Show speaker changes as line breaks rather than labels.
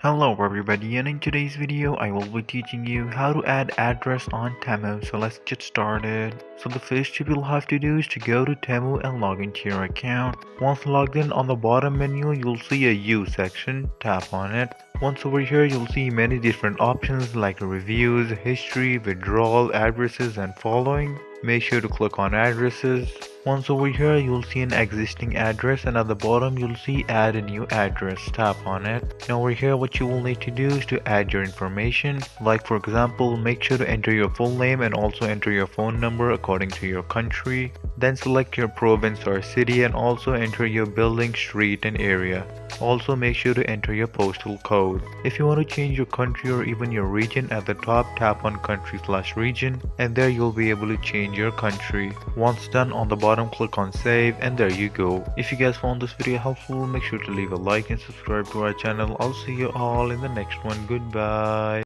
Hello everybody, and in today's video I will be teaching you how to add address on Temu. So let's get started. So the first step you'll have to do is to go to Temu and log into your account. Once logged in, on the bottom menu you'll see a U section. Tap on it. Once over here you'll see many different options like reviews, history, withdrawal, addresses and following. Make sure to click on addresses. Once over here you'll see an existing address, and at the bottom you'll see add a new address. Tap on it. Now over here what you will need to do is to add your information. Like for example, make sure to enter your full name and also enter your phone number according to your country. Then select your province or city and also enter your building, street and area. Also make sure to enter your postal code. If you want to change your country or even your region, at the top tap on country/region and there you'll be able to change your country. Once done, on the bottom click on save and there you go. If you guys found this video helpful, make sure to leave a like and subscribe to our channel. I'll see you all in the next one. Goodbye.